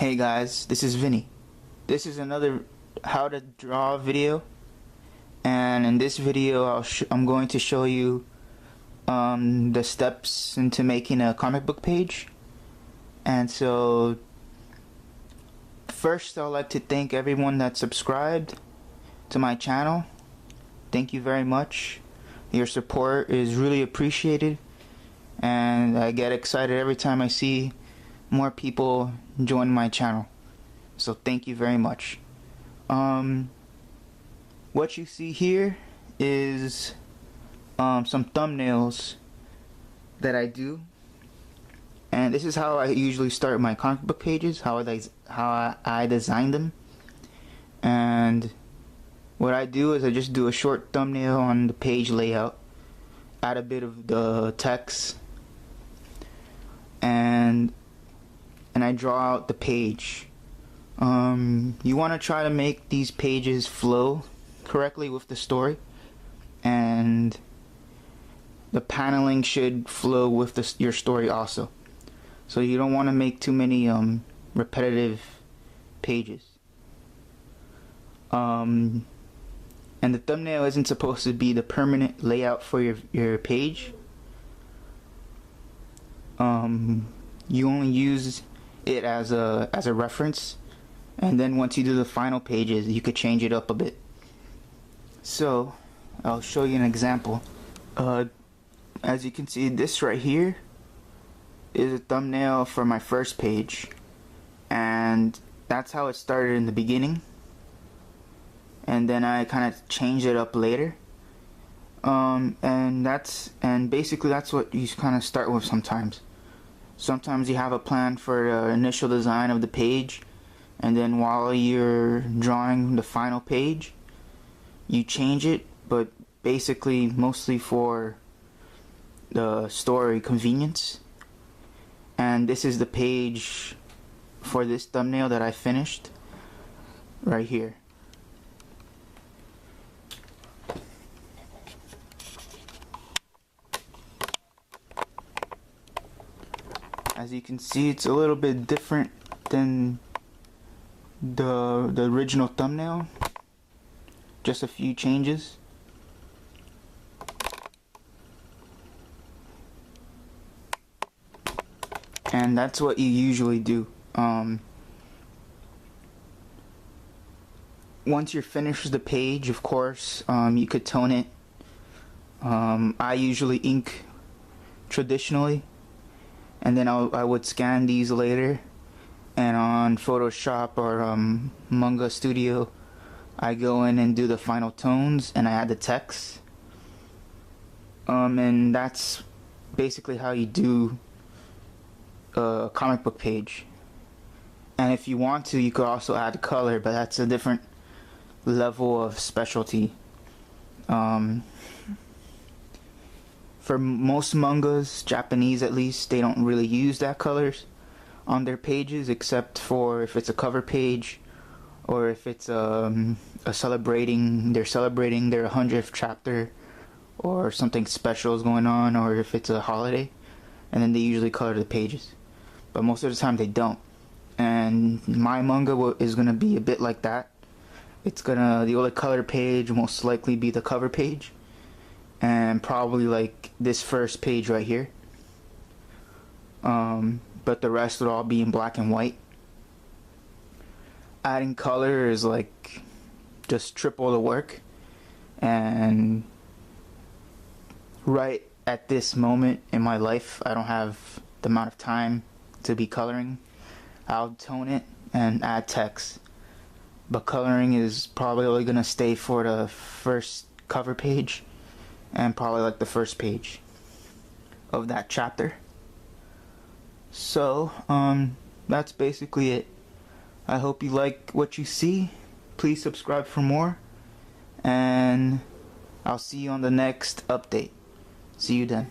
Hey guys, this is Vinny. This is another how to draw video, and in this video I'm going to show you the steps into making a comic book page. And so first I'd like to thank everyone that subscribed to my channel. Thank you very much. Your support is really appreciated, and I get excited every time I see more people join my channel. So thank you very much. What you see here is some thumbnails that I do, and this is how I usually start my comic book pages, how I design them. And what I do is I just do a short thumbnail on the page layout, add a bit of the text, and I draw out the page. You want to try to make these pages flow correctly with the story, and the paneling should flow with your story also. So you don't want to make too many repetitive pages. And the thumbnail isn't supposed to be the permanent layout for your page. You only use it as a reference, and then once you do the final pages you could change it up a bit. So I'll show you an example. As you can see, this right here is a thumbnail for my first page, and that's how it started in the beginning, and then I kind of changed it up later. And basically that's what you kind of start with sometimes. Sometimes you have a plan for the initial design of the page, and then while you're drawing the final page you change it, but basically mostly for the story convenience. And this is the page for this thumbnail that I finished right here. As you can see, it's a little bit different than the original thumbnail. Just a few changes. And that's what you usually do. Once you're finished with the page, of course, you could tone it. I usually ink traditionally, and then I would scan these later, and on Photoshop or Manga Studio I go in and do the final tones and I add the text. And that's basically how you do a comic book page. And if you want to, you could also add color, but that's a different level of specialty. For most mangas, Japanese at least, they don't really use that colors on their pages, except for if it's a cover page, or if it's they're celebrating their 100th chapter, or something special is going on, or if it's a holiday, and then they usually color the pages. But most of the time they don't. And my manga is gonna be a bit like that. The only color page will most likely be the cover page, and probably like this first page right here. But the rest would all be in black and white. Adding color is like just triple the work, and right at this moment in my life I don't have the amount of time to be coloring. I'll tone it and add text, but coloring is probably only gonna stay for the first cover page and probably like the first page of that chapter. So that's basically it. I hope you like what you see. Please subscribe for more, and I'll see you on the next update. See you then.